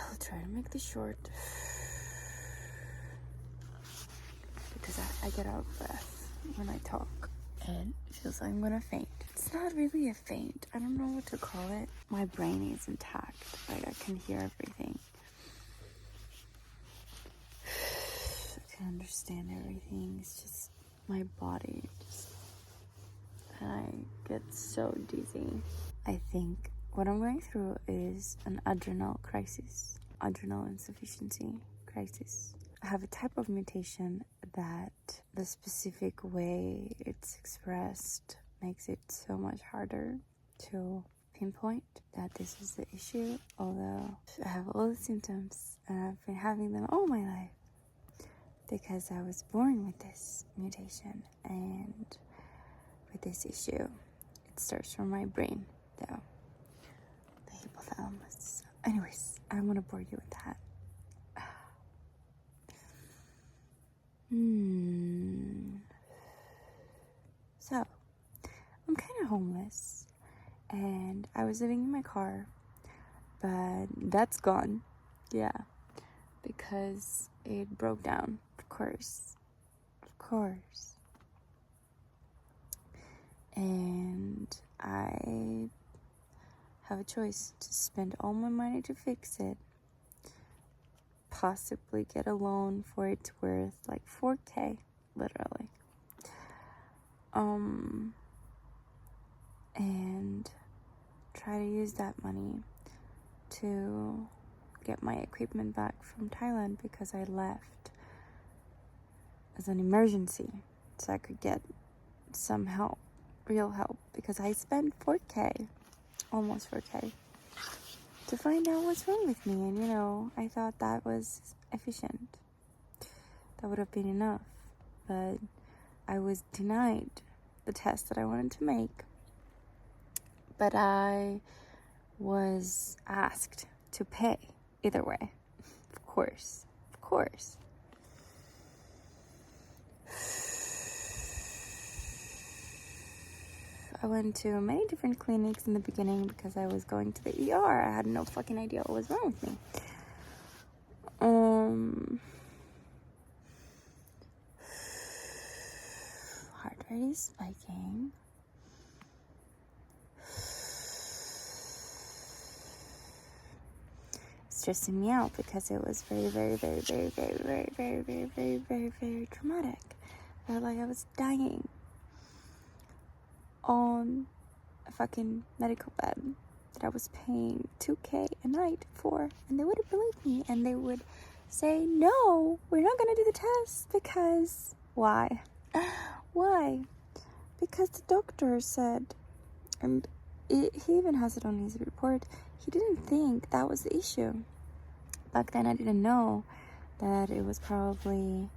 I'll try to make this short because I get out of breath when I talk and it feels like I'm gonna faint. It's not really a faint. I don't know what to call it. My brain is intact. Like, I can hear everything. I can understand everything. It's just my body and I get so dizzy. I think what I'm going through is an adrenal insufficiency crisis. I have a type of mutation that the specific way it's expressed makes it so much harder to pinpoint that this is the issue, although I have all the symptoms and I've been having them all my life because I was born with this mutation and with this issue. It starts from my brain, though. The hypothalamus. Anyways, I don't want to bore you with that. So, I'm kind of homeless, and I was living in my car, but that's gone. Yeah, because it broke down. Of course. And I have a choice to spend all my money to fix it, possibly get a loan for it's worth like 4K, literally, and try to use that money to get my equipment back from Thailand because I left as an emergency so I could get some help, real help, because I spent 4K, almost 4K, to find out what's wrong with me. And I thought that was efficient. That would have been enough. But I was denied the test that I wanted to make. But I was asked to pay either way. Of course. I went to many different clinics in the beginning because I was going to the ER. I had no fucking idea what was wrong with me. Heart rate is spiking. Stressing me out because it was very, very, very, very, very, very, very, very, very, very, very traumatic. I felt like I was dying on a fucking medical bed that I was paying 2K a night for, and they wouldn't believe me, and they would say, no, we're not gonna do the test because why? Because the doctor said, and he even has it on his report, he didn't think that was the issue. Back then I didn't know that it was probably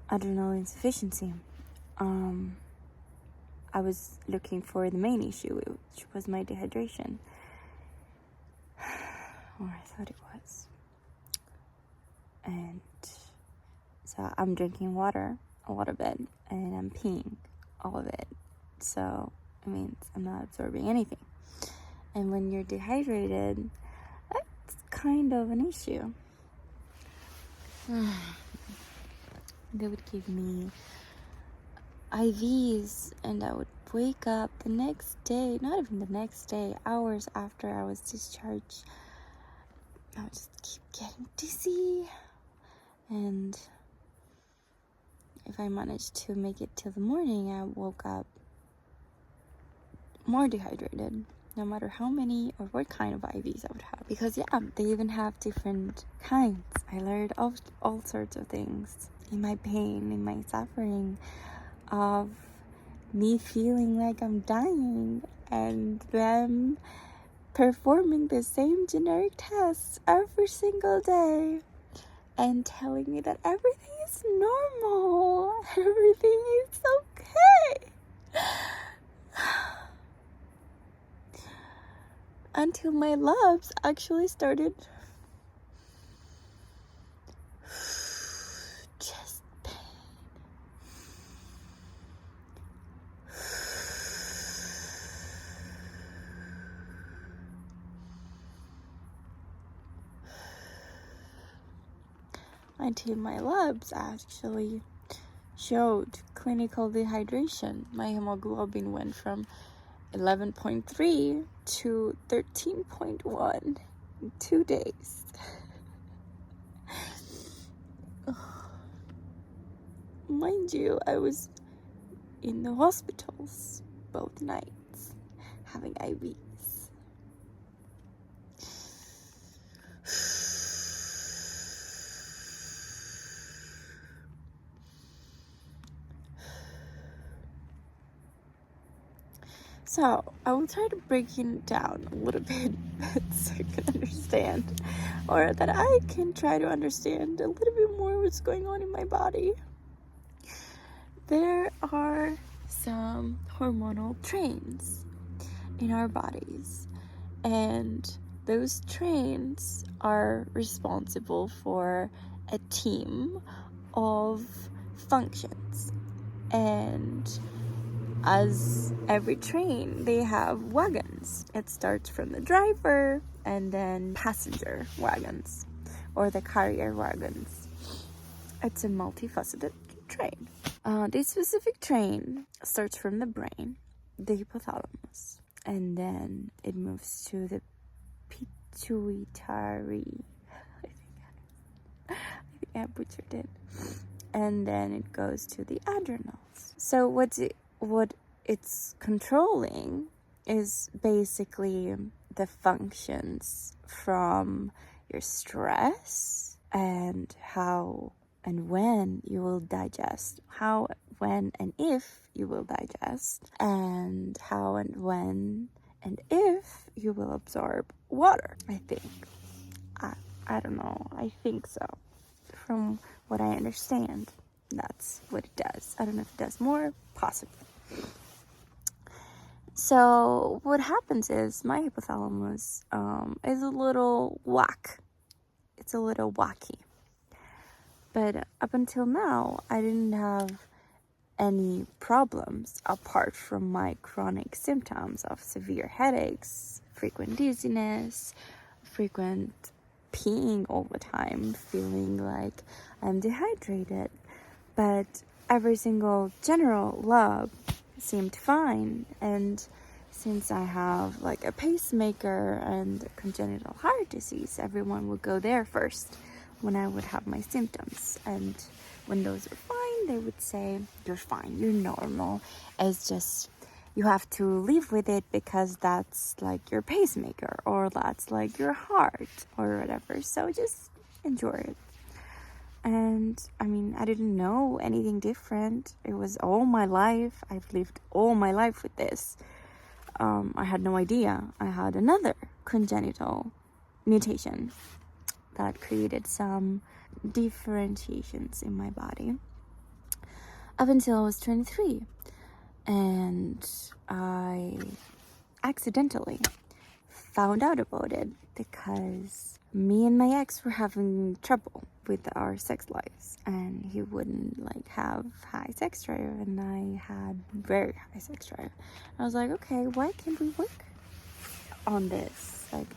adrenal insufficiency. I was looking for the main issue, which was my dehydration. Or I thought it was. And so I'm drinking water a lot of it, and I'm peeing all of it. So it means I'm not absorbing anything. And when you're dehydrated, that's kind of an issue. They would give me IVs, and I would wake up the next day, not even the next day, hours after I was discharged. I would just keep getting dizzy, and if I managed to make it till the morning, I woke up more dehydrated, no matter how many or what kind of IVs I would have. Because they even have different kinds. I learned all sorts of things in my pain, in my suffering, of me feeling like I'm dying, and them performing the same generic tests every single day and telling me that everything is normal, everything is okay. Until my labs actually started chest pain. until my labs actually showed clinical dehydration. My hemoglobin went from 11.3 to 13.1 in 2 days. Mind you, I was in the hospitals both nights having IVs. So, I will try to break it down a little bit so you can understand, or that I can try to understand a little bit more what's going on in my body. There are some hormonal trains in our bodies, and those trains are responsible for a team of functions. And as every train, they have wagons. It starts from the driver and then passenger wagons, or the carrier wagons. It's a multifaceted train. This specific train starts from the brain, the hypothalamus, and then it moves to the pituitary. I think I butchered it. And then it goes to the adrenals. So what it's controlling is basically the functions from your stress and how and when you will digest, how, when, and if you will digest, and how and when and if you will absorb water. I think. I don't know. I think so. From what I understand, that's what it does. I don't know if it does more, possibly. So what happens is my hypothalamus is a little whack. It's a little wacky. But up until now, I didn't have any problems apart from my chronic symptoms of severe headaches, frequent dizziness, frequent peeing all the time, feeling like I'm dehydrated. But every single general lab seemed fine, and since I have like a pacemaker and congenital heart disease, everyone would go there first when I would have my symptoms. And when those are fine, they would say, you're fine, you're normal. It's just, you have to live with it because that's like your pacemaker, or that's like your heart, or whatever. So just enjoy it. And I mean, I didn't know anything different. It was all my life. I've lived all my life with this. I had no idea I had another congenital mutation that created some differentiations in my body up until I was 23. And I accidentally found out about it because me and my ex were having trouble with our sex lives, and he wouldn't like have high sex drive, and I had very high sex drive. I was like, okay, why can't we work on this? Like,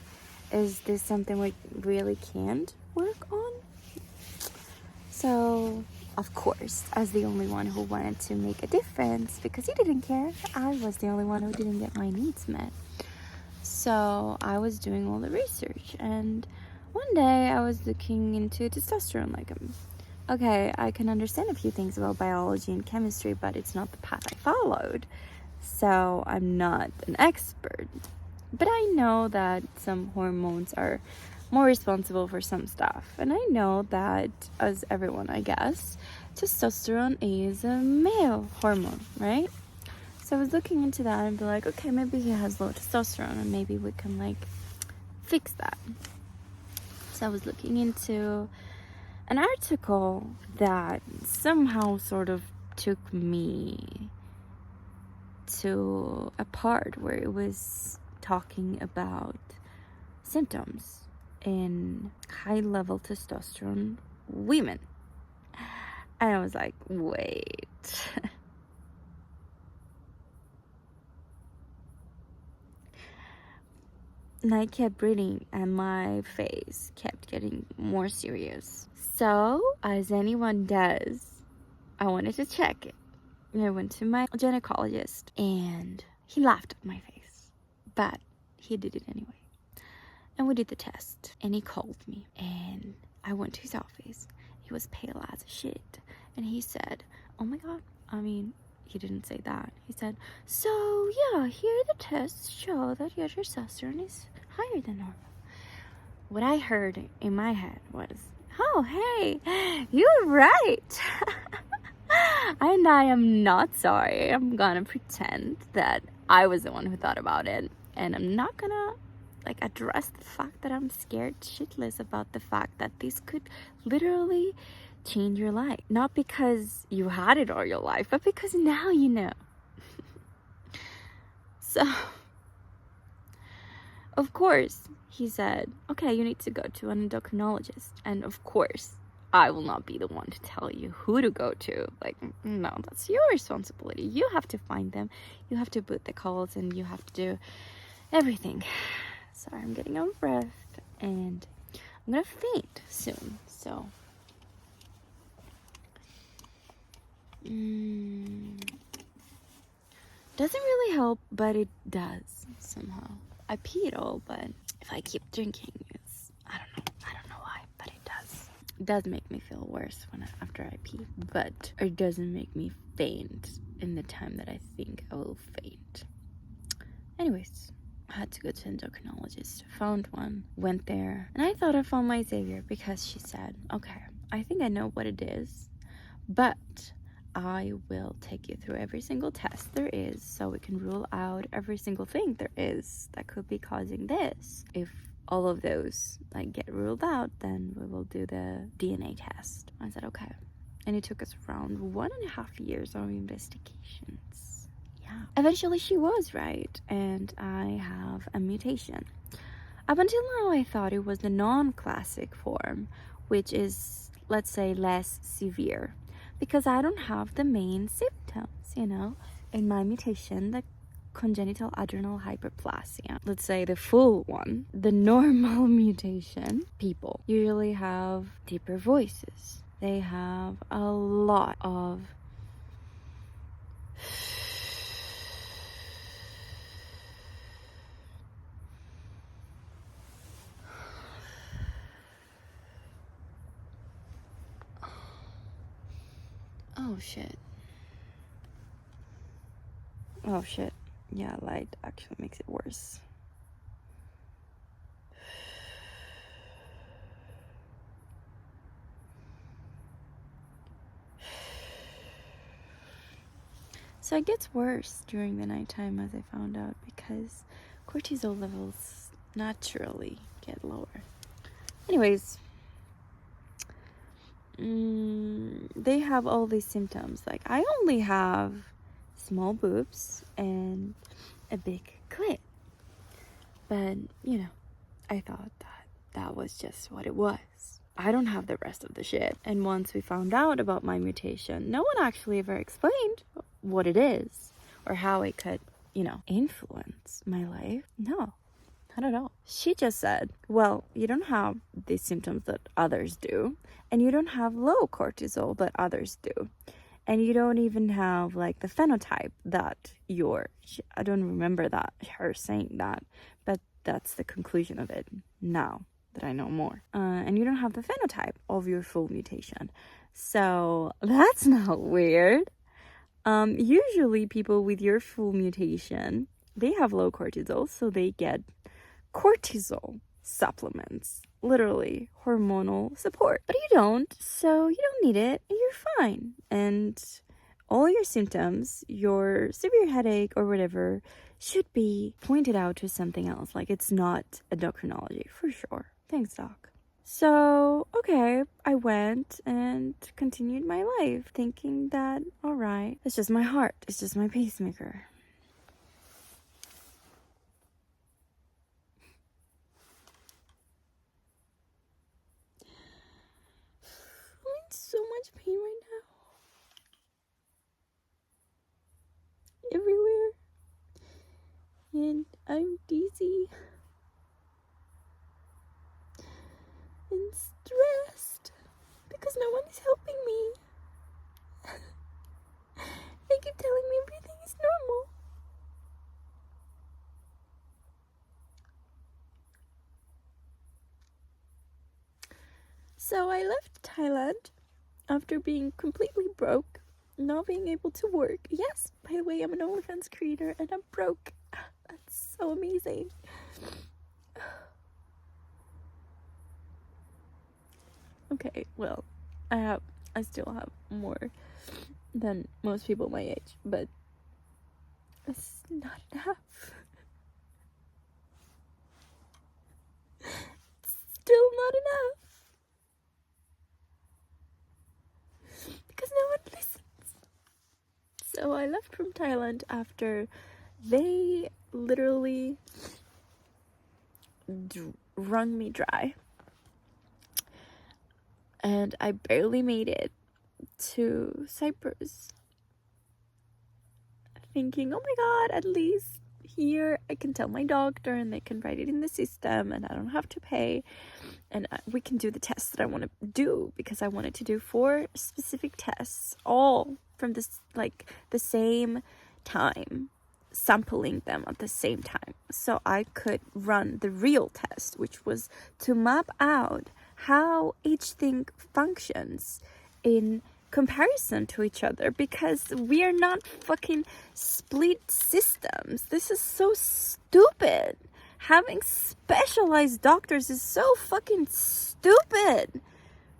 is this something we really can't work on? So of course, as the only one who wanted to make a difference, because he didn't care, I was the only one who didn't get my needs met. So I was doing all the research, and one day I was looking into testosterone. Like, okay, I can understand a few things about biology and chemistry, but it's not the path I followed. So I'm not an expert. But I know that some hormones are more responsible for some stuff. And I know that, as everyone, I guess, testosterone is a male hormone, right? So I was looking into that and be like, okay, maybe he has low testosterone, and maybe we can like fix that. So I was looking into an article that somehow sort of took me to a part where it was talking about symptoms in high level testosterone women. And I was like, wait. And I kept breathing and my face kept getting more serious. So, as anyone does, I wanted to check it. And I went to my gynecologist and he laughed at my face. But he did it anyway. And we did the test. And he called me. And I went to his office. He was pale as shit. And he said, oh my god. I mean, he didn't say that. He said, so yeah, here the tests show that your testosterone is higher than normal. What I heard in my head was, oh hey, you're right. And I am not sorry. I'm gonna pretend that I was the one who thought about it. And I'm not gonna address the fact that I'm scared shitless about the fact that this could literally change your life. Not because you had it all your life, but because now you know. So, of course, he said, okay, you need to go to an endocrinologist. And of course, I will not be the one to tell you who to go to. No, that's your responsibility. You have to find them. You have to book the calls and you have to do everything. Sorry, I'm getting out of breath and I'm gonna faint soon. So, doesn't really help, but it does somehow. I pee it all, but if I keep drinking, I don't know why, but it does. It does make me feel worse after I pee, but it doesn't make me faint in the time that I think I will faint. Anyways, I had to go to an endocrinologist. Found one, went there, and I thought I found my savior because she said, okay, I think I know what it is, but I will take you through every single test there is so we can rule out every single thing there is that could be causing this. If all of those get ruled out, then we will do the DNA test. I said, okay. And it took us around 1.5 years of investigations. Yeah. Eventually she was right, and I have a mutation. Up until now, I thought it was the non-classic form, which is, let's say, less severe. Because I don't have the main symptoms, in my mutation, the congenital adrenal hyperplasia. Let's say the full one, the normal mutation, people usually have deeper voices. They have a lot of oh shit. Yeah, light actually makes it worse. So it gets worse during the nighttime, as I found out, because cortisol levels naturally get lower. Anyways, they have all these symptoms. I only have small boobs and a big clit. But, I thought that was just what it was. I don't have the rest of the shit. And once we found out about my mutation, no one actually ever explained what it is or how it could, influence my life. No, not at all. She just said, well, you don't have the symptoms that others do, and you don't have low cortisol that others do. And you don't even have the phenotype that I don't remember her saying that, but that's the conclusion of it now that I know more. And you don't have the phenotype of your full mutation. So that's not weird. Usually people with your full mutation, they have low cortisol, so they get cortisol supplements, literally hormonal support. But you don't, so you don't need it, and you're fine. And all your symptoms, your severe headache or whatever, should be pointed out to something else. It's not endocrinology, for sure. Thanks, doc. So, okay, I went and continued my life thinking that, all right, it's just my heart, it's just my pacemaker. I'm in so much pain right now. Everywhere. And I'm dizzy. because no one is helping me. They keep telling me everything is normal. So I left Thailand after being completely broke, not being able to work. Yes, by the way, I'm an OnlyFans creator and I'm broke. That's so amazing. Okay, well, I still have more than most people my age, but it's not enough. It's still not enough. Because no one listens. So I left from Thailand after they literally wrung me dry. And I barely made it to Cyprus. Thinking, oh my god, at least here I can tell my doctor and they can write it in the system and I don't have to pay. And we can do the tests that I want to do, because I wanted to do 4 specific tests, all from this, like, the same time, sampling them at the same time, so I could run the real test, which was to map out how each thing functions in comparison to each other, because we are not fucking split systems. This is so stupid. Having specialized doctors is so fucking stupid.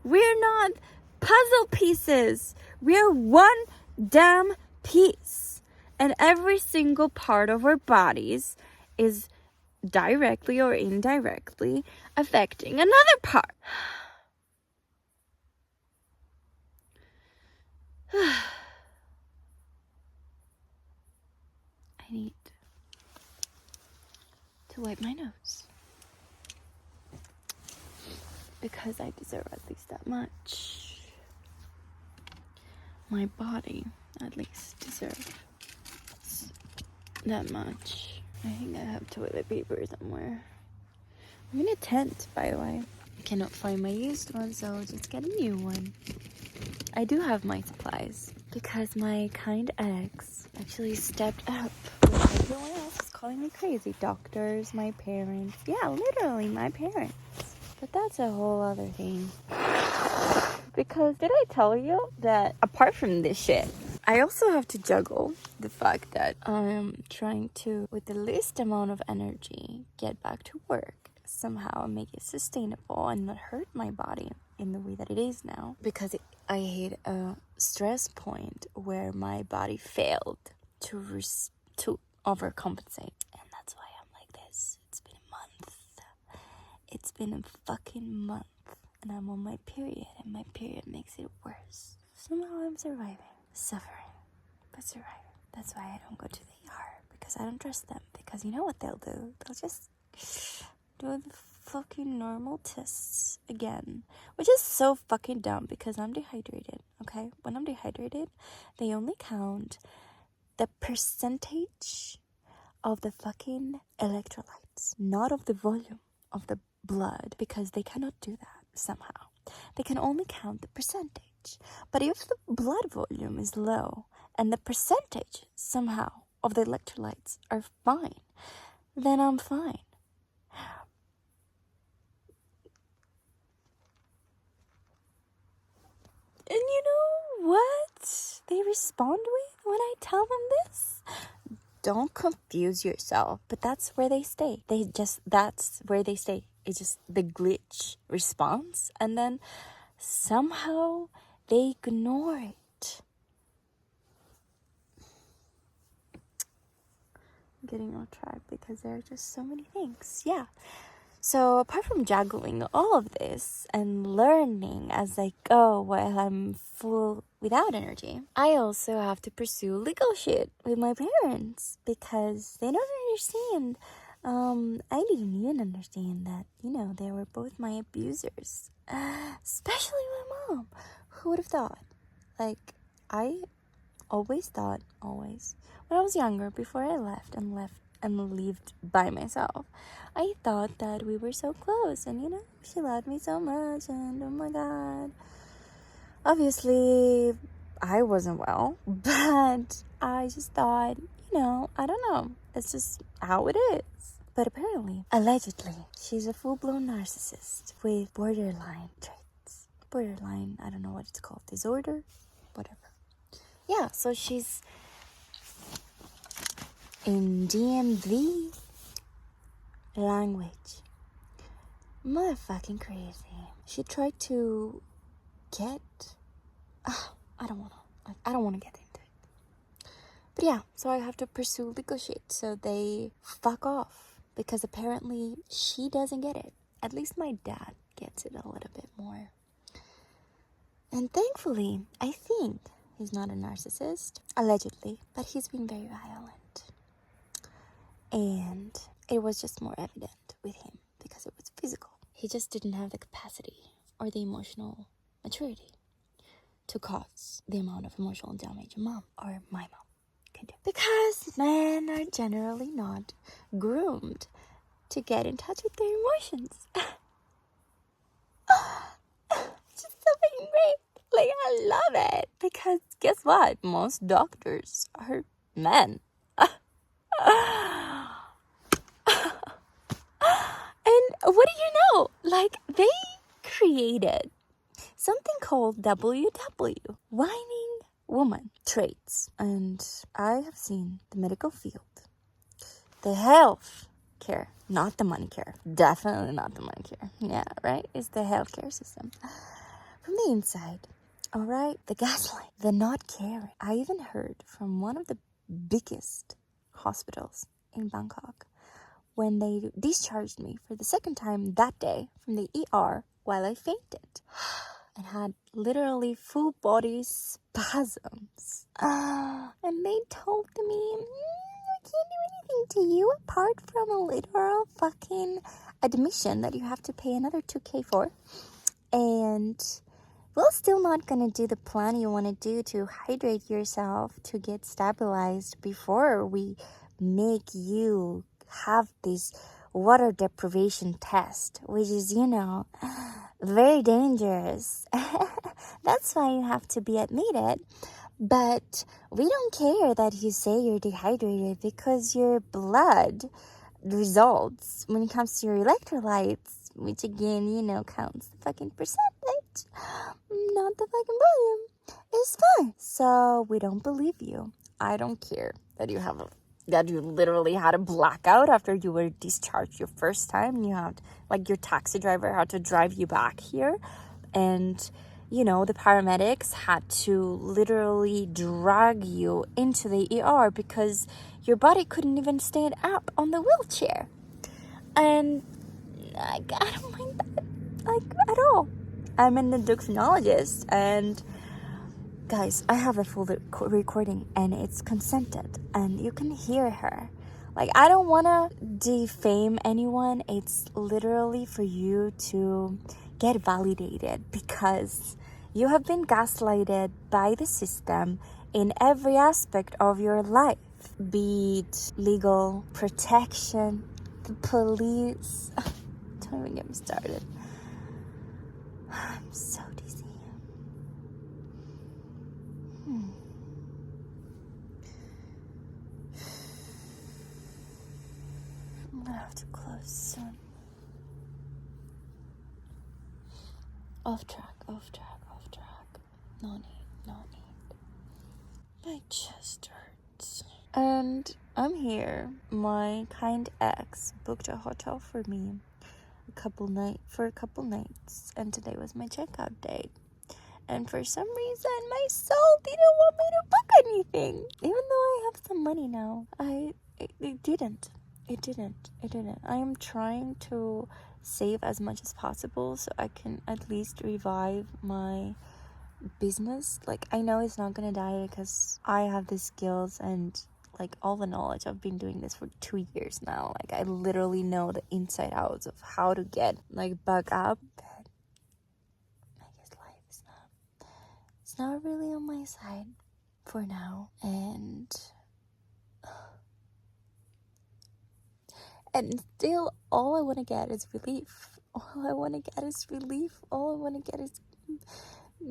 We're not puzzle pieces. We're one damn piece. And every single part of our bodies is directly or indirectly affecting another part. I need to wipe my nose, because I deserve at least that much. My body at least deserves that much. I think I have toilet paper somewhere. I'm in a tent, by the way. I cannot find my used one, so I'll just get a new one. I do have my supplies, because my kind ex actually stepped up when everyone else is calling me crazy. Doctors, my parents. Yeah, literally my parents. But that's a whole other thing. Because did I tell you that apart from this shit, I also have to juggle the fact that I'm trying to, with the least amount of energy, get back to work somehow and make it sustainable and not hurt my body in the way that it is now. Because I hit a stress point where my body failed to overcompensate. And that's why I'm like this. It's been a month. It's been a fucking month. And I'm on my period, and my period makes it worse. Somehow I'm surviving. Suffering, but surviving. That's why I don't go to the ER, because I don't trust them. Because you know what they'll do? They'll just do the fucking normal tests again. Which is so fucking dumb, because I'm dehydrated, okay? When I'm dehydrated, they only count the percentage of the fucking electrolytes, not of the volume of the blood, because they cannot do that. Somehow they can only count the percentage. But if the blood volume is low and the percentage somehow of the electrolytes are fine, then I'm fine. And you know what they respond with when I tell them this? Don't confuse yourself. But that's where they stay. That's where they stay. It's just the glitch response, and then somehow they ignore it. I'm getting off track because there are just so many things. Yeah. So apart from juggling all of this and learning as I go while I'm full without energy, I also have to pursue legal shit with my parents, because they don't understand. I didn't even understand that, they were both my abusers. Especially my mom. Who would have thought? Like, I always thought, when I was younger, before I left and lived by myself, I thought that we were so close, and she loved me so much, and oh my god, Obviously, I wasn't well, but I just thought, I don't know. It's just how it is. But apparently, allegedly, she's a full-blown narcissist with borderline traits. Borderline, I don't know what it's called, disorder, whatever. Yeah, so she's in DMV language. Motherfucking crazy. She tried to get... I don't want to get into it. But yeah, so I have to pursue legal shit so they fuck off. Because apparently she doesn't get it. At least my dad gets it a little bit more. And thankfully, I think he's not a narcissist, allegedly, but he's been very violent. And it was just more evident with him because it was physical. He just didn't have the capacity or the emotional maturity to cause the amount of emotional damage mom or my mom can do. Because men are generally not groomed to get in touch with their emotions. It's just so fucking great. Like, I love it. Because guess what? Most doctors are men. And what do you know? Like, they created something called WW, whining woman traits. And I have seen the medical field, the health care, not the money care. Definitely not the money care. Yeah, right? It's the healthcare system. From the inside, all right? The gaslight, the not caring. I even heard from one of the biggest hospitals in Bangkok when they discharged me for the second time that day from the ER while I fainted and had literally full body spasms. And they told me, I can't do anything to you apart from a literal fucking admission that you have to pay another 2K for. And we're still not gonna do the plan you want to do to hydrate yourself to get stabilized before we make you have this water deprivation test, which is, very dangerous. That's why you have to be admitted. But we don't care that you say you're dehydrated because your blood results when it comes to your electrolytes, which again, counts the fucking percentage, not the fucking volume, is fine. So we don't believe you. I don't care that you literally had a blackout after you were discharged your first time. You had, your taxi driver had to drive you back here. And, the paramedics had to literally drag you into the ER because your body couldn't even stand up on the wheelchair. And, I don't mind that, at all. I'm an endocrinologist, and guys, I have a full recording, and it's consented, and you can hear her. I don't want to defame anyone. It's literally for you to get validated because you have been gaslighted by the system in every aspect of your life, be it legal protection, the police. Don't even get me started. I'm so dizzy. I'm gonna have to close soon. Off track. No need. My chest hurts. And I'm here. My kind ex booked a hotel for me for a couple nights, and today was my checkout date. And for some reason, my soul didn't want me to book anything, even though I have some money now. It didn't. I am trying to save as much as possible so I can at least revive my business. I know it's not gonna die because I have the skills and all the knowledge. I've been doing this for 2 years now. I literally know the inside outs of how to get back up. But I guess life is not really on my side for now. And still, all I want to get is relief. All I want to get is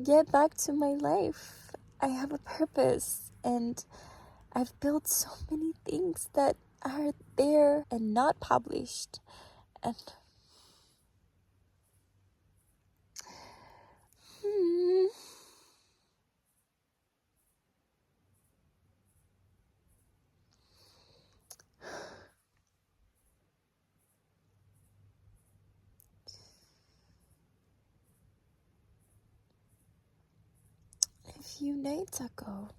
get back to my life. I have a purpose, and I've built so many things that are there and not published. And a few nights ago,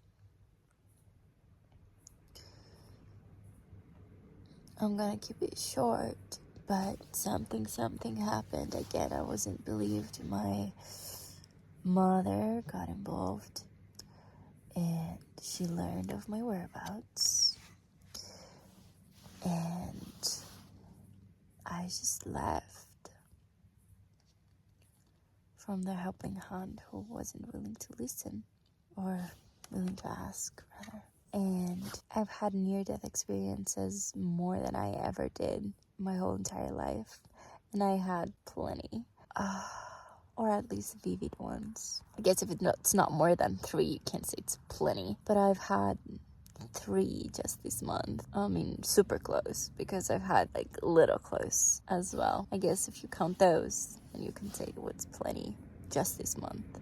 I'm gonna keep it short, but something happened. Again, I wasn't believed. My mother got involved, and she learned of my whereabouts, and I just left from the helping hand who wasn't willing to listen, or willing to ask, rather. And I've had near-death experiences more than I ever did my whole entire life. And I had plenty. Or at least vivid ones. I guess if it's not more than 3, you can't say it's plenty. But I've had 3 just this month. I mean, super close. Because I've had, like, little close as well. I guess if you count those, then you can say what's plenty just this month.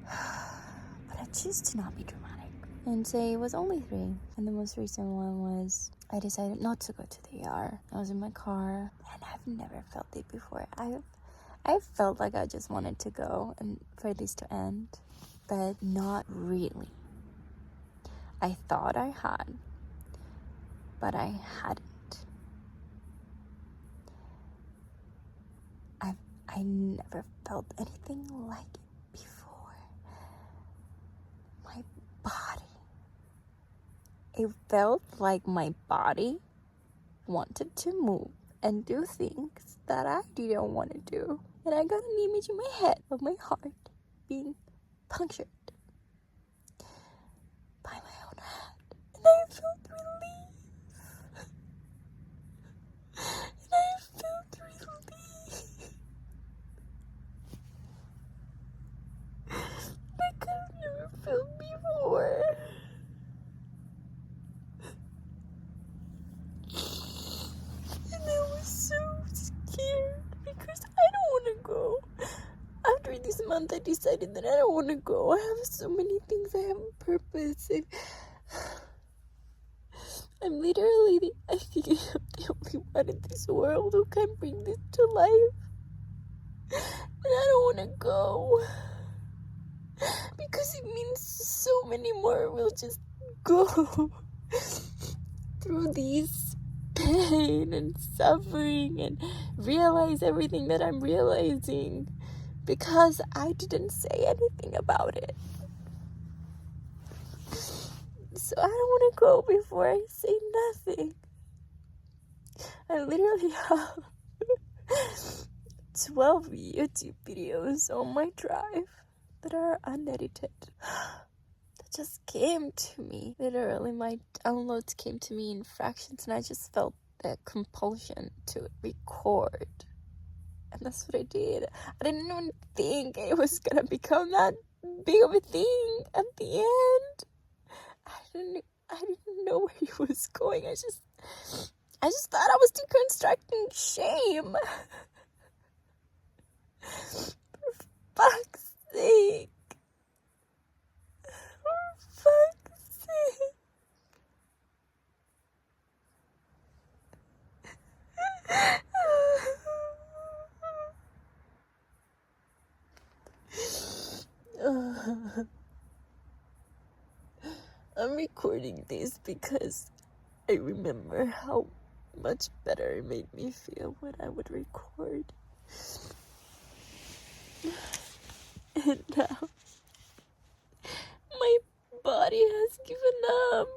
But I choose to not be dramatic and say it was only 3. And the most recent one was I decided not to go to the ER. I was in my car, and I've never felt it before. I felt like I just wanted to go and for this to end, but not really. I thought I had, but I hadn't. I never felt anything like it before. My body. It felt like my body wanted to move and do things that I didn't want to do. And I got an image in my head of my heart being punctured by my own hand. And I felt relief. And I felt relief. I could have never felt before. And I was so scared because I don't want to go. After this month, I decided that I don't want to go. I have so many things. I have a purpose. I'm literally, I think I'm the only one in this world who can bring this to life. And I don't want to go. Because it means so many more will just go through these pain and suffering and realize everything that I'm realizing because I didn't say anything about it. So I don't want to go before I say nothing. I literally have 12 YouTube videos on my drive that are unedited. That just came to me. Literally, my downloads came to me in fractions, and I just felt the compulsion to record. And that's what I did. I didn't even think it was gonna become that big of a thing at the end. I didn't know where he was going. I just thought I was deconstructing shame. For fuck's sake. For fuck's sake. I'm recording this because I remember how much better it made me feel when I would record. And now my body has given up.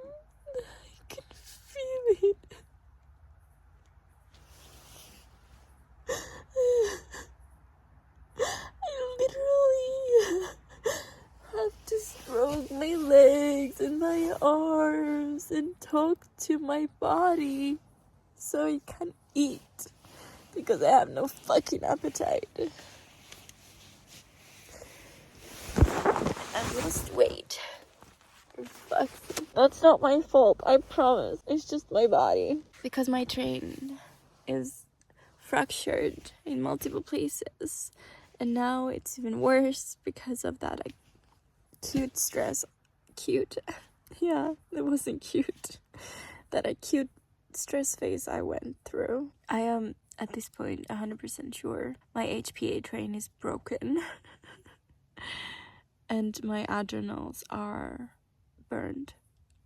I can feel it. I literally have to stroke my legs and my arms and talk to my body so I can eat because I have no fucking appetite. and lost weight. Fuck. That's not my fault, I promise. It's just my body. Because my train is fractured in multiple places. And now it's even worse because of that acute stress. Cute. Yeah, it wasn't cute. That acute stress phase I went through. I am, at this point, 100% sure my HPA train is broken. And my adrenals are burned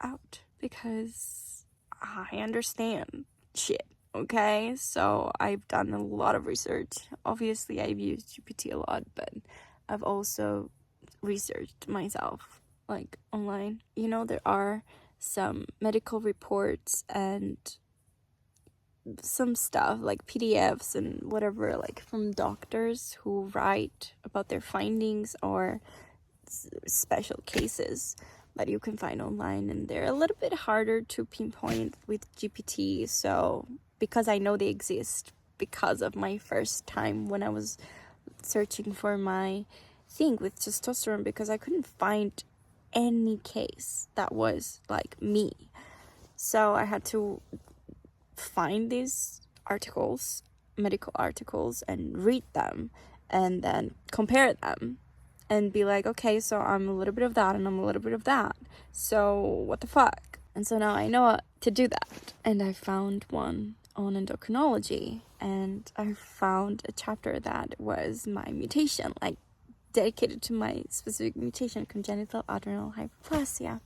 out because I understand shit, okay? So I've done a lot of research. Obviously, I've used GPT a lot, but I've also researched myself, like, online. You know, there are some medical reports and some stuff, like PDFs and whatever, like, from doctors who write about their findings or special cases that you can find online, and they're a little bit harder to pinpoint with GPT. So because I know they exist because of my first time when I was searching for my thing with testosterone, because I couldn't find any case that was like me. So I had to find these articles, medical articles, and read them and then compare them and be like, okay, so I'm a little bit of that and I'm a little bit of that. So what the fuck? And so now I know to do that. And I found one on endocrinology, and I found a chapter that was my mutation, like dedicated to my specific mutation, congenital adrenal hyperplasia.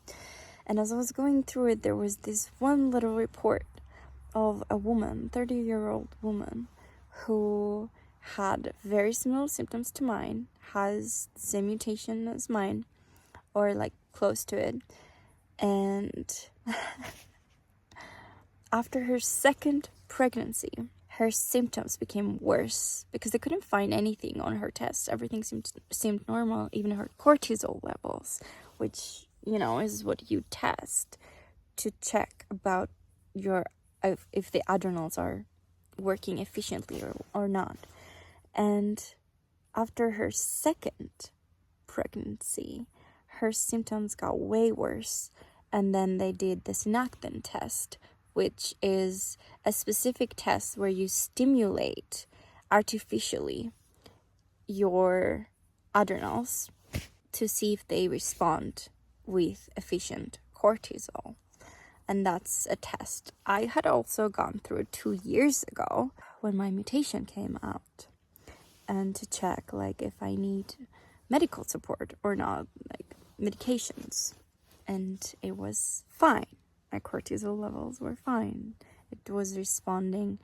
And as I was going through it, there was this one little report of a woman, 30-year-old woman, who had very similar symptoms to mine, has the same mutation as mine, or like close to it. And after her second pregnancy, her symptoms became worse because they couldn't find anything on her tests. Everything seemed normal, even her cortisol levels, which, you know, is what you test to check about your if the adrenals are working efficiently or not. And after her second pregnancy, her symptoms got way worse. And then they did the synactin test, which is a specific test where you stimulate artificially your adrenals to see if they respond with efficient cortisol. And that's a test I had also gone through 2 years ago when my mutation came out, and to check like if I need medical support or not, like medications. And it was fine. My cortisol levels were fine. It was responding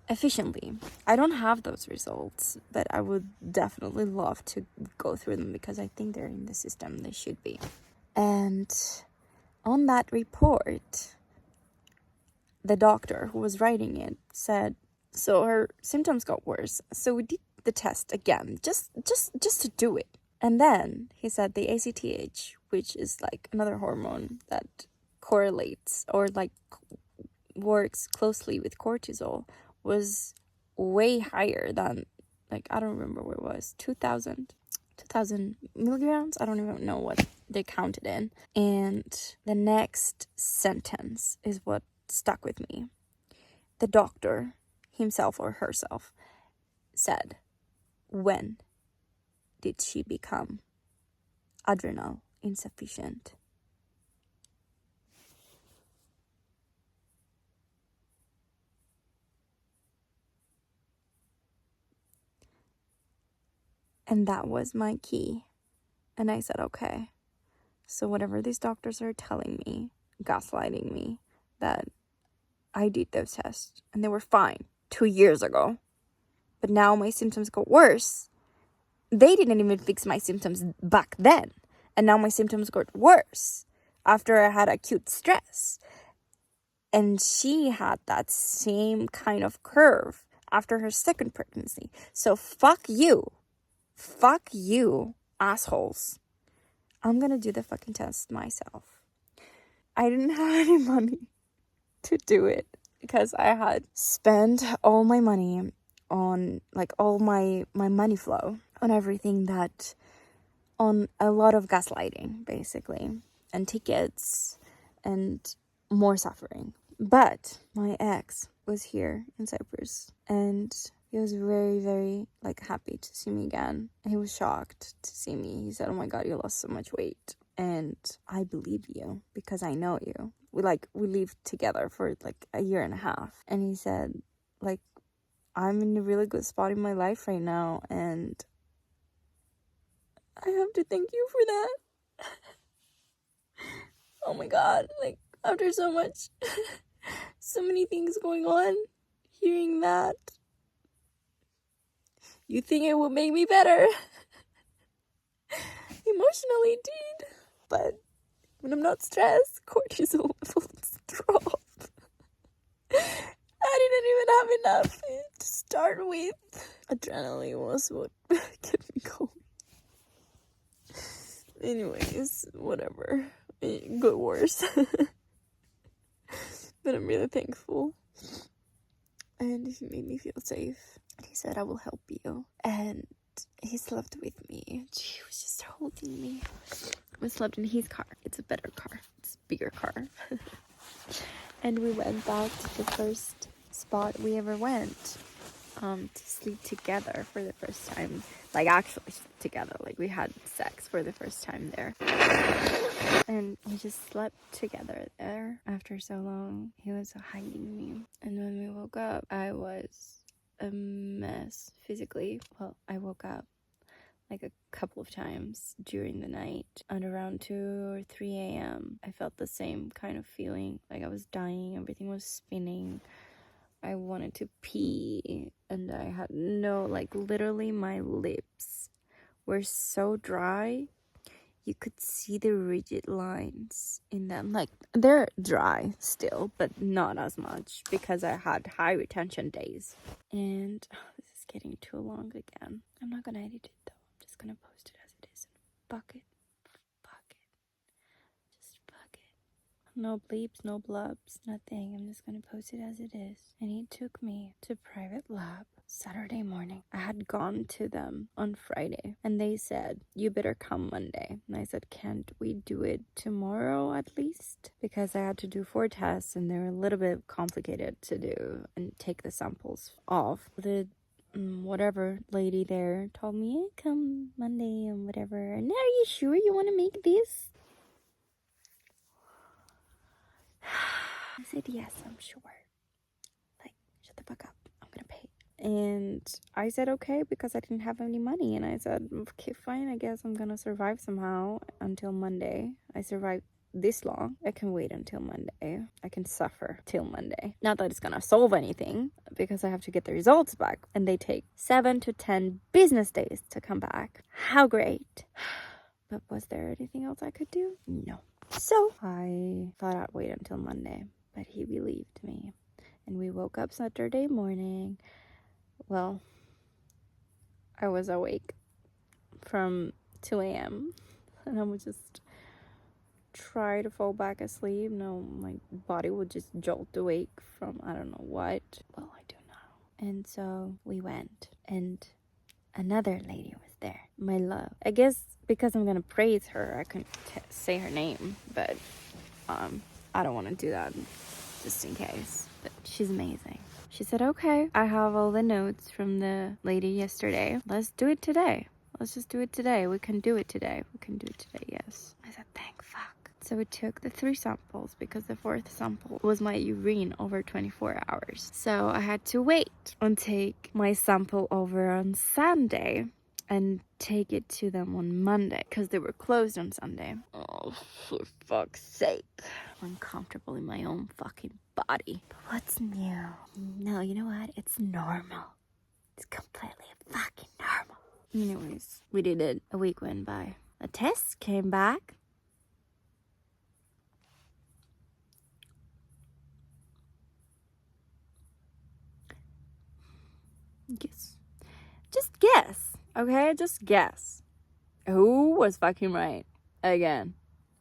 efficiently. I don't have those results, but I would definitely love to go through them because I think they're in the system. They should be. And on that report, the doctor who was writing it said, so her symptoms got worse. So we did the test again, just to do it. And then he said the ACTH, which is like another hormone that correlates or like works closely with cortisol, was way higher than, like, I don't remember what it was, 2000 milligrams. I don't even know what they counted in. And the next sentence is what stuck with me. The doctor, himself or herself, said, when did she become adrenal insufficient? And that was my key. And I said, okay, so whatever these doctors are telling me, gaslighting me, that I did those tests and they were fine 2 years ago, but now my symptoms got worse. They didn't even fix my symptoms back then. And now my symptoms got worse after I had acute stress. And she had that same kind of curve after her second pregnancy. So fuck you. Fuck you, assholes. I'm gonna do the fucking test myself. I didn't have any money to do it because I had spent all my money on, like, all my money flow on everything that on a lot of gaslighting, basically, and tickets and more suffering. But my ex was here in Cyprus, and he was very, very, like, happy to see me again. And he was shocked to see me. He said, "Oh my God, you lost so much weight." And I believe you because I know you. We lived together for like a year and a half. And he said, like, I'm in a really good spot in my life right now, and I have to thank you for that. Oh my God, like, after so many things going on, hearing that, you think it will make me better. Emotionally, it did. But when I'm not stressed, cortisol levels drop. I didn't even have enough to start with. Adrenaline was what kept me going. Anyways, whatever. It got worse. But I'm really thankful. And he made me feel safe. He said, "I will help you." And he slept with me. He was just holding me. We slept in his car. It's a better car. It's a bigger car. And we went back to the first spot we ever went to sleep together for the first time. Like, actually sleep together. Like, we had sex for the first time there. And we just slept together there after so long. He was hugging me. And when we woke up, I was a mess physically. Well, I woke up like a couple of times during the night. At around 2 or 3 a.m. I felt the same kind of feeling. Like I was dying. Everything was spinning. I wanted to pee. And I had literally my lips were so dry. You could see the rigid lines in them. Like, they're dry still, but not as much because I had high retention days. And this is getting too long again. I'm not gonna edit it though. I'm just gonna post it as it is. Fuck it. Just fuck it. No bleeps, no blubs, nothing. I'm just gonna post it as it is. And he took me to private lab Saturday morning. I had gone to them on Friday, and they said, "You better come Monday." And I said, "Can't we do it tomorrow at least?" Because I had to do 4 tests, and they were a little bit complicated to do and take the samples off. The whatever lady there told me, "Yeah, come Monday and whatever." And are you sure you want to make this? I said, "Yes, I'm sure." Like, shut the fuck up. I'm gonna pay. And I said, okay, because I didn't have any money. And I said, okay, fine. I guess I'm gonna survive somehow until Monday. I survived this long. I can wait until Monday. I can suffer till Monday. Not that it's gonna solve anything, because I have to get the results back. And they take 7 to 10 business days to come back. How great. But was there anything else I could do? No. So I thought I'd wait until Monday, but he believed me. And we woke up Saturday morning. Well, I was awake from 2 a.m. and I would just try to fall back asleep. No, my body would just jolt awake from I don't know what. Well, I do know. And so we went, and another lady was there, my love. I guess because I'm gonna praise her, I couldn't say her name, but I don't want to do that just in case. But she's amazing. She said, "Okay, I have all the notes from the lady yesterday. Let's do it today. Let's just do it today. We can do it today. We can do it today, yes." I said, thank fuck. So we took the 3 samples because the 4th sample was my urine over 24 hours. So I had to wait and take my sample over on Sunday and take it to them on Monday because they were closed on Sunday. Oh, for fuck's sake. I'm uncomfortable in my own fucking body. But what's new? No, you know what? It's normal. It's completely fucking normal. Anyways, we did it. A week went by. A test came back. Guess. Just guess. Okay? Just guess. Who was fucking right? Again.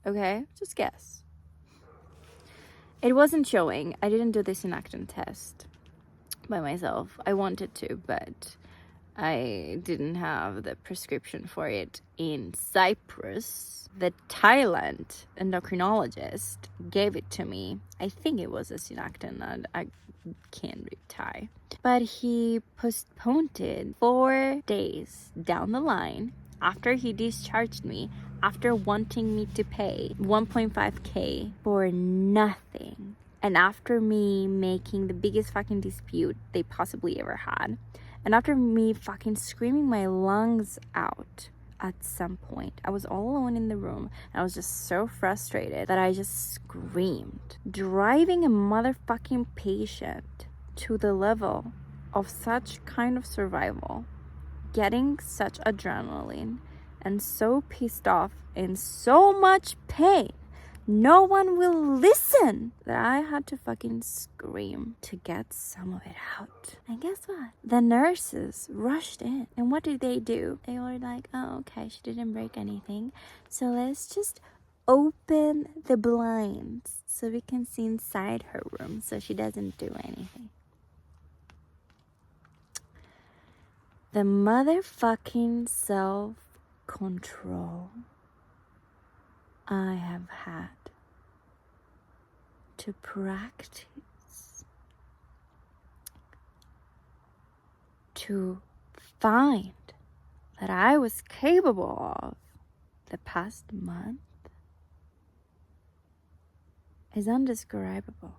Okay? Just guess. It wasn't showing. I didn't do this inactin test by myself. I wanted to, but I didn't have the prescription for it in Cyprus. The Thailand endocrinologist gave it to me. I think it was a synactin. I can't read Thai. But he postponed it 4 days down the line after he discharged me, after wanting me to pay 1.5k for nothing. And after me making the biggest fucking dispute they possibly ever had. And after me fucking screaming my lungs out at some point. I was all alone in the room. And I was just so frustrated that I just screamed. Driving a motherfucking patient to the level of such kind of survival, getting such adrenaline, and so pissed off and so much pain, no one will listen, that I had to fucking scream to get some of it out. And guess what? The nurses rushed in. And what did? They were like, oh, okay, she didn't break anything. So let's just open the blinds so we can see inside her room so she doesn't do anything. The motherfucking self-control I have had to practice, to find that I was capable of the past month is undescribable.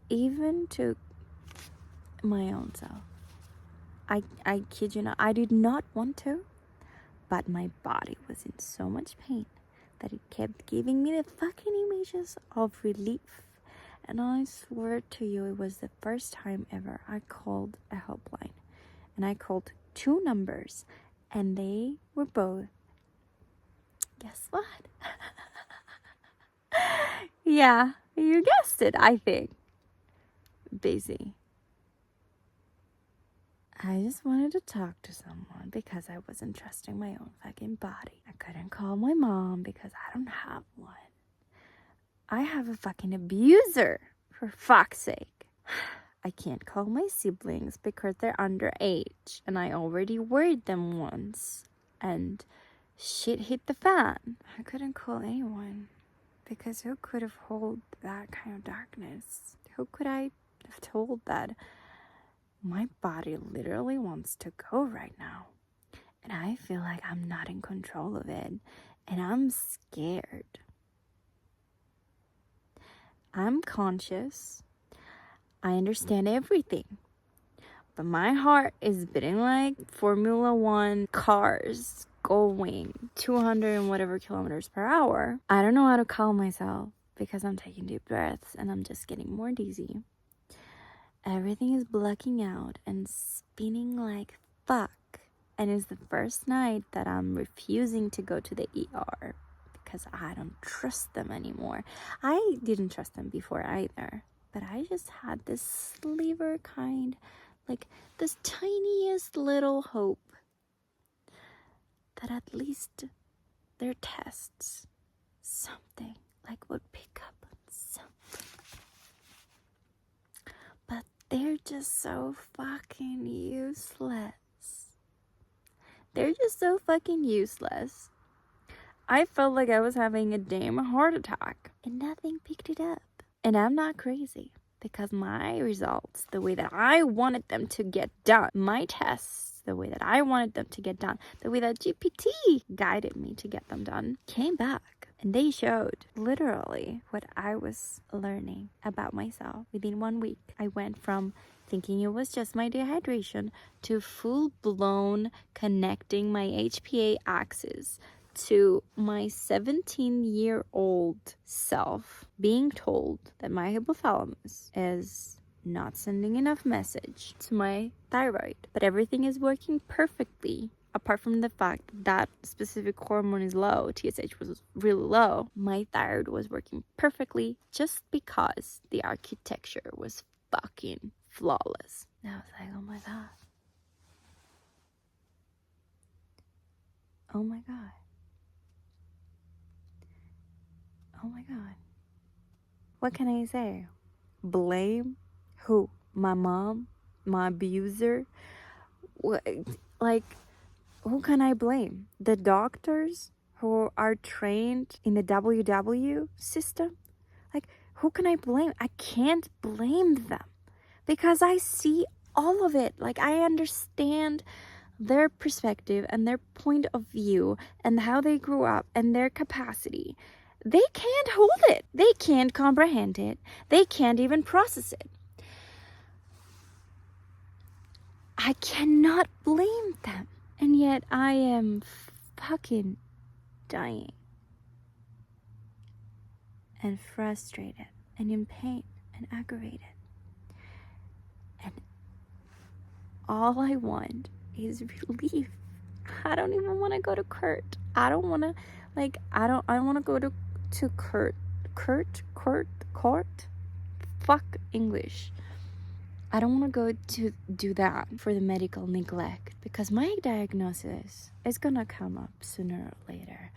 Even to my own self. I kid you not, I did not want to, but my body was in so much pain that it kept giving me the fucking images of relief. And I swear to you, it was the first time ever I called a helpline. And I called 2 numbers, and they were both, guess what? Yeah, you guessed it, I think. Busy. I just wanted to talk to someone because I wasn't trusting my own fucking body. I couldn't call my mom because I don't have one. I have a fucking abuser, for fuck's sake. I can't call my siblings because they're underage, and I already worried them once, and shit hit the fan. I couldn't call anyone because who could have held that kind of darkness? Who could I have told that my body literally wants to go right now, and I feel like I'm not in control of it, and I'm scared. I'm conscious. I understand everything. But my heart is beating like Formula 1 cars going 200 and whatever kilometers per hour. I don't know how to calm myself because I'm taking deep breaths and I'm just getting more dizzy. Everything is blacking out and spinning like fuck. And it's the first night that I'm refusing to go to the ER because I don't trust them anymore. I didn't trust them before either. But I just had this sliver kind, like this tiniest little hope that at least their tests, something like would pick up on something. But they're just so fucking useless. They're just so fucking useless. I felt like I was having a damn heart attack and nothing picked it up. And I'm not crazy because my results, the way that I wanted them to get done, my tests, the way that I wanted them to get done, the way that GPT guided me to get them done, came back. And they showed literally what I was learning about myself within 1 week. I went from thinking it was just my dehydration to full-blown connecting my HPA axis to my 17-year-old self being told that my hypothalamus is not sending enough message to my thyroid, but everything is working perfectly apart from the fact that specific hormone is low. TSH was really low. My thyroid was working perfectly just because the architecture was fucking flawless. And I was like, oh my god. Oh my god. Oh my god. What can I say? Blame who? My mom? my abuser. Like, who can I blame? The doctors who are trained in the WW system? Like, who can I blame? I can't blame them because I see all of it. Like, I understand their perspective and their point of view and how they grew up and their capacity. They can't hold it. They can't comprehend it. They can't even process it. I cannot blame them. And yet I am fucking dying. And frustrated. And in pain. And aggravated. And all I want is relief. I don't even want to go to Kurt. I don't want to, I want to go to court? Fuck English. I don't want to go to do that for the medical neglect because my diagnosis is gonna come up sooner or later.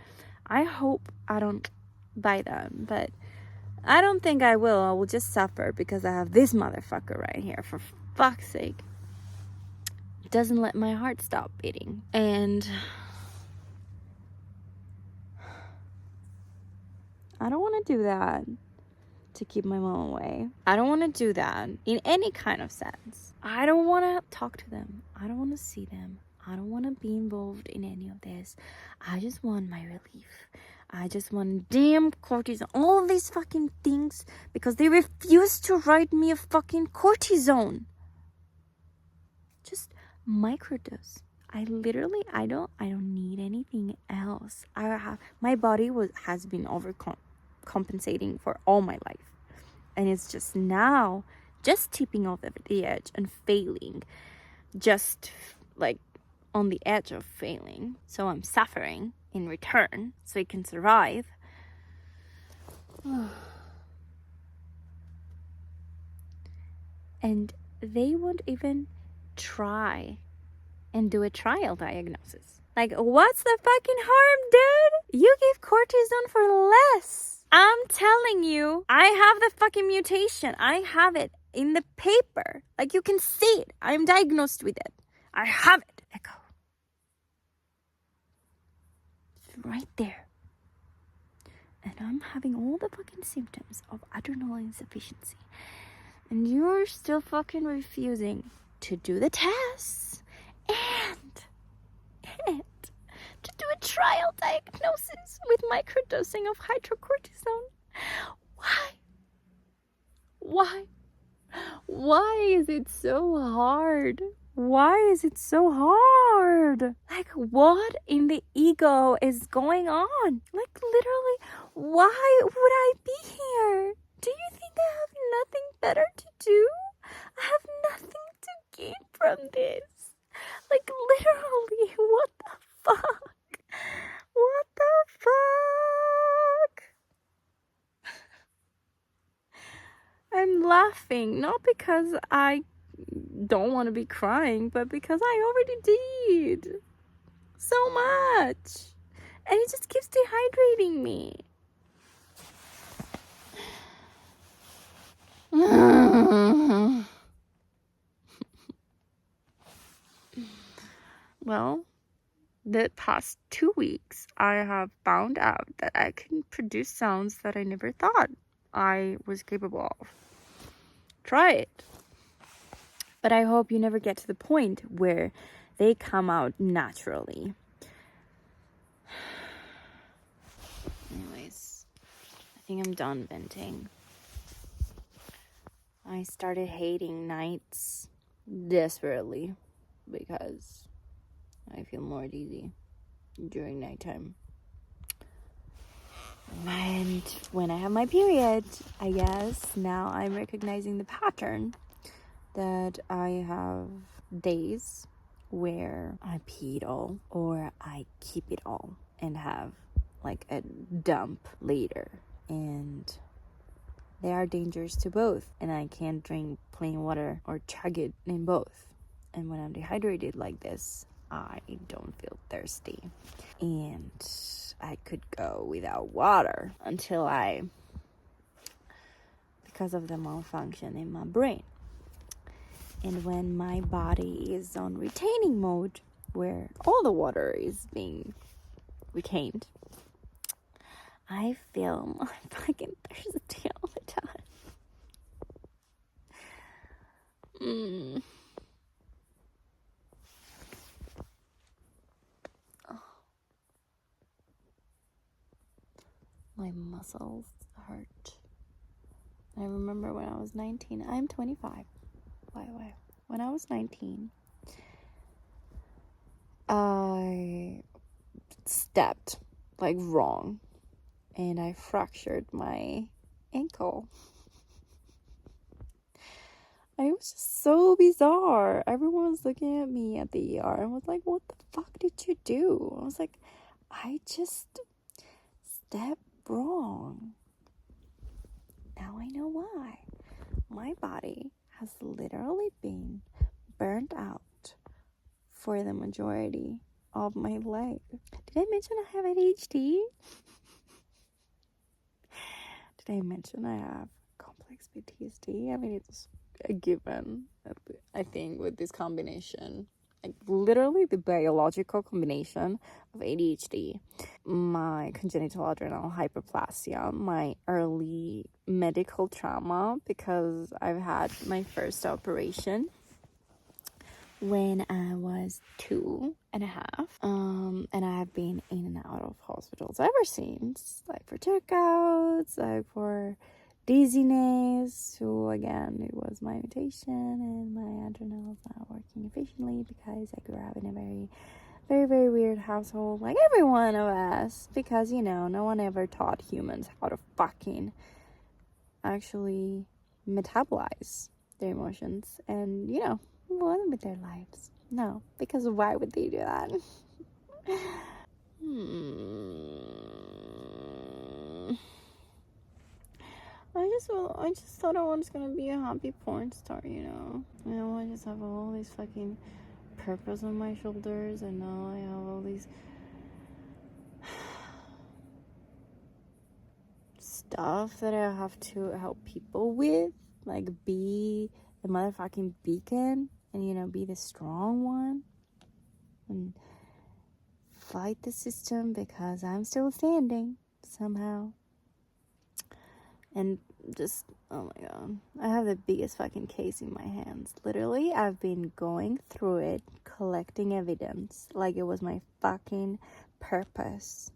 I hope I don't die then, but I don't think I will. I will just suffer because I have this motherfucker right here, for fuck's sake. It doesn't let my heart stop beating. And I don't want to do that to keep my mom away. I don't want to do that in any kind of sense. I don't want to talk to them. I don't want to see them. I don't want to be involved in any of this. I just want my relief. I just want damn cortisone. All of these fucking things because they refuse to write me a fucking cortisone. Just microdose. I don't need anything else. My body has been compensating for all my life, and it's just now just tipping over the edge and failing, just like on the edge of failing. So I'm suffering in return so it can survive. And they won't even try and do a trial diagnosis. Like, what's the fucking harm, dude? You give cortisone for less. I'm telling you, I have the fucking mutation. I have it in the paper. Like, you can see it. I'm diagnosed with it. I have it. Echo. It's right there. And I'm having all the fucking symptoms of adrenal insufficiency. And you're still fucking refusing to do the tests and to do a trial diagnosis with microdosing of hydrocortisone. Why is it so hard? Why is it so hard? Like, what in the ego is going on? Like, literally, why would I be here? Do you think I have nothing better to do? I have nothing to gain from this. Like, literally, what the fuck? What the fuck? I'm laughing, not because I don't want to be crying, but because I already did so much. And it just keeps dehydrating me. Well, the past 2 weeks, I have found out that I can produce sounds that I never thought I was capable of. Try it. But I hope you never get to the point where they come out naturally. Anyways, I think I'm done venting. I started hating nights desperately because I feel more at ease during nighttime. And when I have my period, I guess now I'm recognizing the pattern that I have days where I pee it all or I keep it all and have like a dump later. And there are dangers to both, and I can't drink plain water or chug it in both. And when I'm dehydrated like this, I don't feel thirsty. And I could go without water until because of the malfunction in my brain. And when my body is on retaining mode, where all the water is being retained, I feel my fucking thirsty all the time. Oh. My muscles hurt. I remember when I was 19. I'm 25, by the way. When I was 19, I stepped like wrong, and I fractured my ankle. And it was just so bizarre. Everyone was looking at me at the ER and was like, what the fuck did you do? I was like, I just stepped wrong. Now I know why. My body has literally been burnt out for the majority of my life. Did I mention I have ADHD? Did I mention I have complex PTSD? I mean, it's a given, I think, with this combination. Like, literally the biological combination of ADHD, my congenital adrenal hyperplasia, my early medical trauma, because I've had my first operation when I was 2.5, and I have been in and out of hospitals ever since, like for checkouts, like for dizziness. So again, it was my mutation, and my adrenals not working efficiently because I grew up in a very, very, very weird household, like every one of us, because no one ever taught humans how to fucking actually metabolize their emotions and move on with their lives. No, because why would they do that? I just thought I was gonna be a happy porn star, I just have all these fucking purpose on my shoulders, and now I have all these stuff that I have to help people with, like be the motherfucking beacon, and be the strong one, and fight the system because I'm still standing somehow. And just, oh my god, I have the biggest fucking case in my hands. Literally, I've been going through it, collecting evidence like it was my fucking purpose.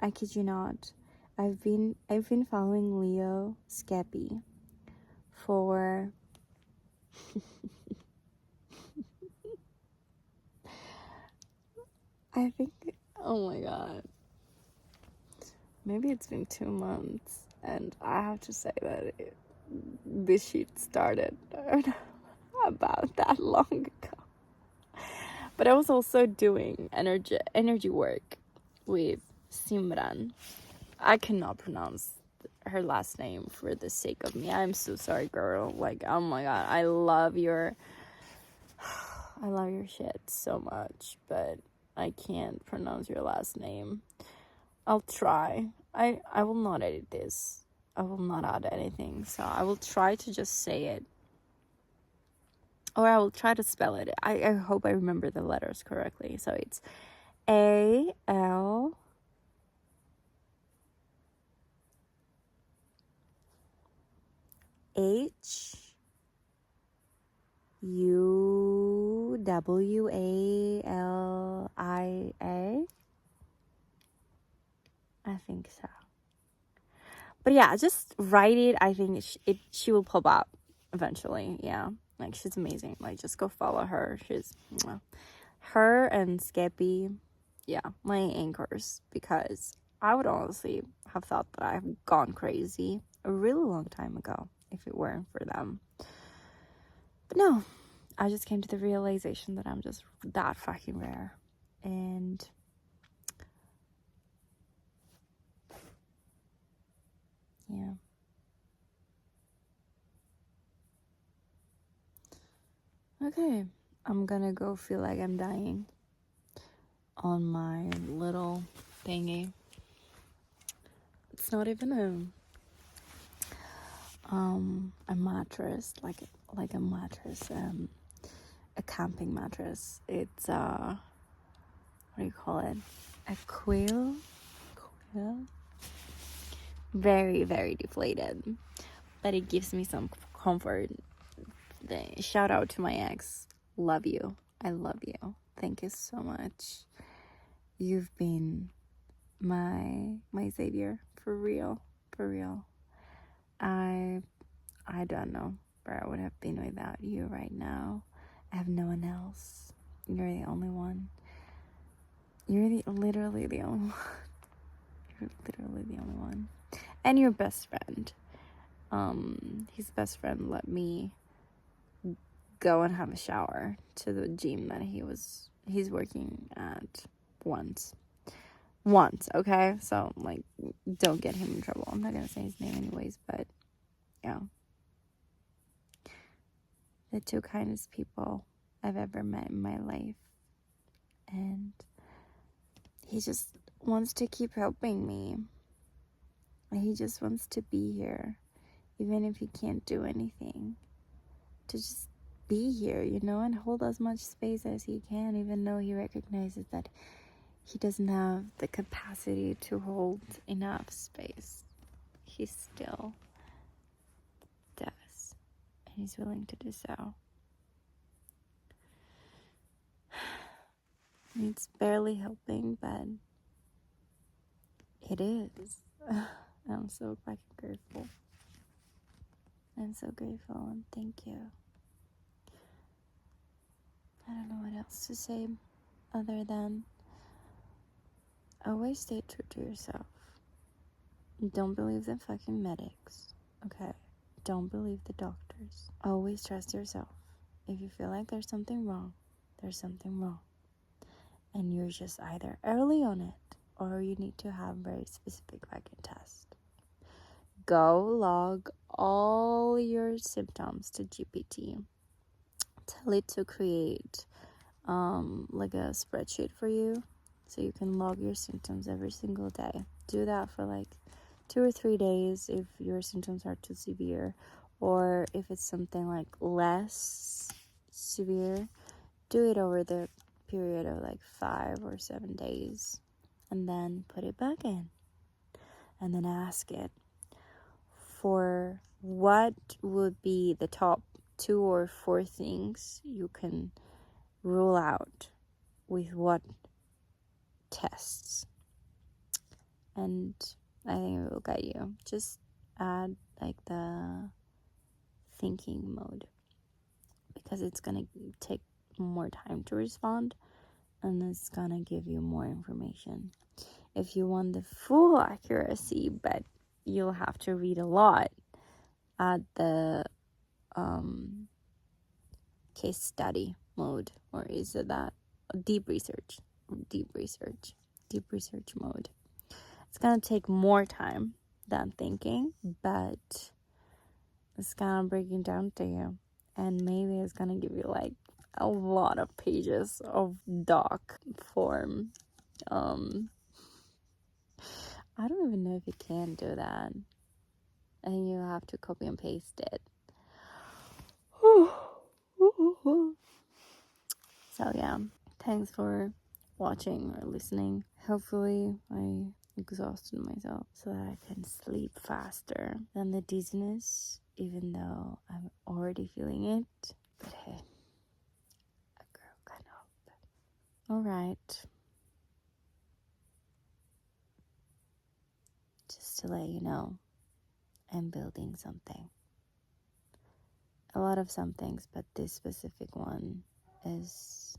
I kid you not. I've been following Leo Skeppy for I think, oh my god, maybe it's been 2 months, and I have to say that this shit started about that long ago. But I was also doing energy work with Simran. I cannot pronounce her last name for the sake of me. I'm so sorry, girl. Like, oh my god, I love your shit so much, but I can't pronounce your last name. I'll try. I will not edit this. I will not add anything. So I will try to just say it. Or I will try to spell it. I hope I remember the letters correctly. So it's A-L... Huwlia. I think so. But yeah, just write it. I think she will pop up eventually. Yeah, like, she's amazing. Like, just go follow her. She's her and Skeppy. Yeah, my anchors, because I would honestly have thought that I've gone crazy a really long time ago if it weren't for them. But no, I just came to the realization that I'm just that fucking rare. And yeah. Okay, I'm gonna go feel like I'm dying on my little thingy. It's not even a mattress, like like a mattress, a camping mattress. It's what do you call it? A quill? Very, very deflated, but it gives me some comfort. Shout out to my ex. Love you. I love you. Thank you so much. You've been my savior, for real. I don't know where I would have been without you right now. I have no one else. You're the only one. You're literally the only one. You're literally the only one. And your best friend. His best friend let me go and have a shower to the gym that he's working at once, okay? So, like, don't get him in trouble. I'm not gonna say his name anyways, but yeah. The two kindest people I've ever met in my life. And he just wants to keep helping me. He just wants to be here, even if he can't do anything. To just be here, and hold as much space as he can, even though he recognizes that he doesn't have the capacity to hold enough space. He still does, and he's willing to do so. It's barely helping, but it is. I'm so fucking grateful. I'm so grateful, and thank you. I don't know what else to say other than always stay true to yourself. Don't believe the fucking medics, okay? Don't believe the doctors. Always trust yourself. If you feel like there's something wrong, there's something wrong. And you're just either early on it, or you need to have very specific fucking test. Go log all your symptoms to GPT. Tell it to create like a spreadsheet for you, so you can log your symptoms every single day. Do that for like 2 or 3 days if your symptoms are too severe, or if it's something like less severe, do it over the period of like 5 or 7 days, and then put it back in, and then ask it for what would be the top 2 or 4 things you can rule out with what tests. And I think it will guide you. Just add like the thinking mode, because it's gonna take more time to respond, and it's gonna give you more information. If you want the full accuracy, but you'll have to read a lot, add the case study mode, or is it that deep research mode. It's gonna take more time than thinking, but it's gonna break it down to you, and maybe it's gonna give you like a lot of pages of doc form. I don't even know if you can do that. I think you have to copy and paste it. So yeah, thanks for watching or listening. Hopefully I exhausted myself so that I can sleep faster than the dizziness, even though I'm already feeling it. But hey, a girl can hope. Alright. Just to let you know, I'm building something. A lot of some things, but this specific one has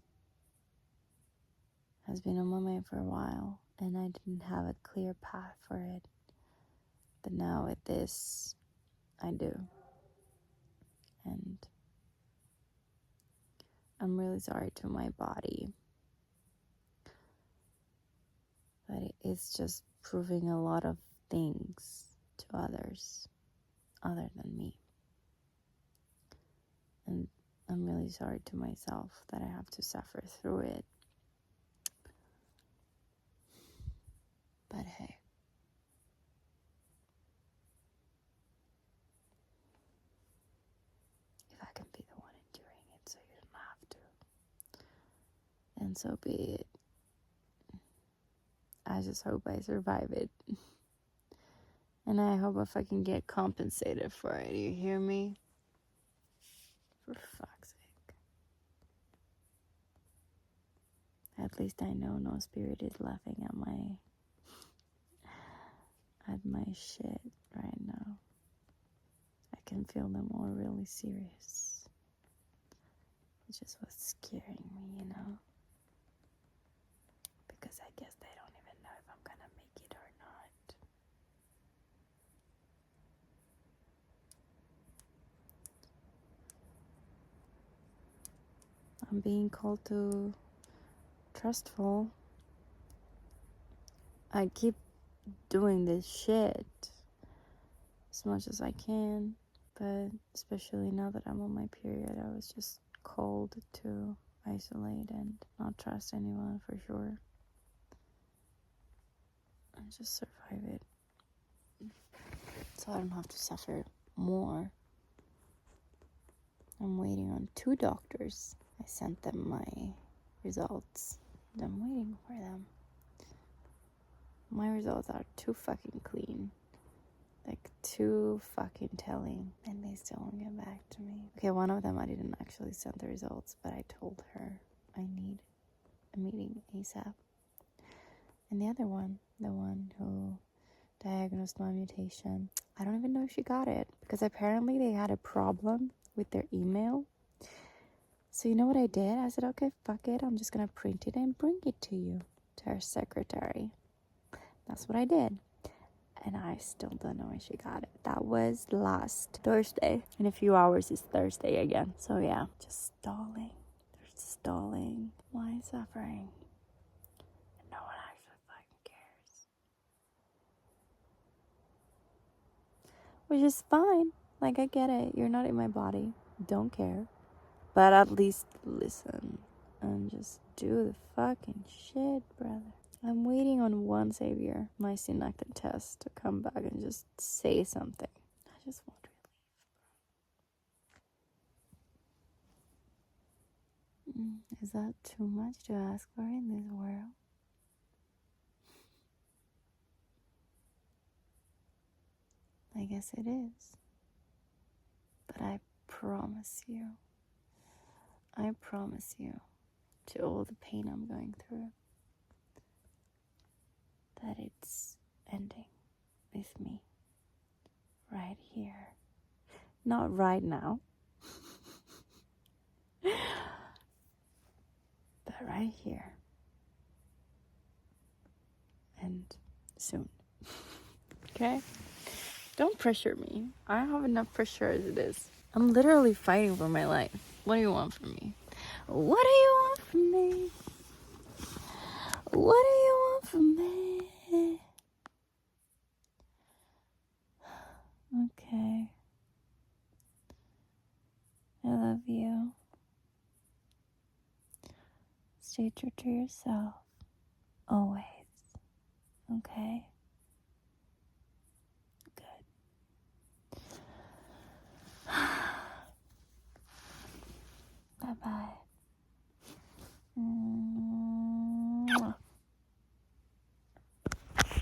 been on my mind for a while, and I didn't have a clear path for it. But now with this, I do. And I'm really sorry to my body, but it's just proving a lot of things to others other than me. And I'm really sorry to myself that I have to suffer through it. But hey, if I can And so be it. I just hope I survive it. And I hope I fucking get compensated for it. Do you hear me? For fuck's sake. At least I know no spirit is laughing at my shit right now. I can feel them all really serious. Which is what's scaring me, you know? Because I guess they don't even know if I'm gonna make it or not. I'm being called to trustful. I keep doing this shit as much as I can, but especially now that I'm on my period, I was just called to isolate and not trust anyone for sure. And just survive it. So I don't have to suffer more. I'm waiting on 2 doctors. I sent them my results. I'm waiting for them. My results are too fucking clean. Like, too fucking telling. And they still won't get back to me. Okay, one of them I didn't actually send the results, but I told her I need a meeting ASAP. And the other one, the one who diagnosed my mutation, I don't even know if she got it. Because apparently they had a problem with their email. So you know what I did? I said, okay, fuck it. I'm just going to print it and bring it to you, to her secretary. That's what I did. And I still don't know when she got it. That was last Thursday. In a few hours, it's Thursday again. So yeah, just stalling. They're stalling my suffering. And no one actually fucking cares. Which is fine. Like, I get it. You're not in my body. Don't care. But at least listen. And just do the fucking shit, brother. I'm waiting on one savior, my synectic test, to come back and just say something. I just want relief. Is that too much to ask for in this world? I guess it is. But I promise you, to all the pain I'm going through, that it's ending with me right here. Not right now, but right here. And soon. Okay? Don't pressure me. I have enough pressure as it is. I'm literally fighting for my life. What do you want from me? What do you want from me? What do you want from me? Okay. I love you. Stay true to yourself. Always. Okay?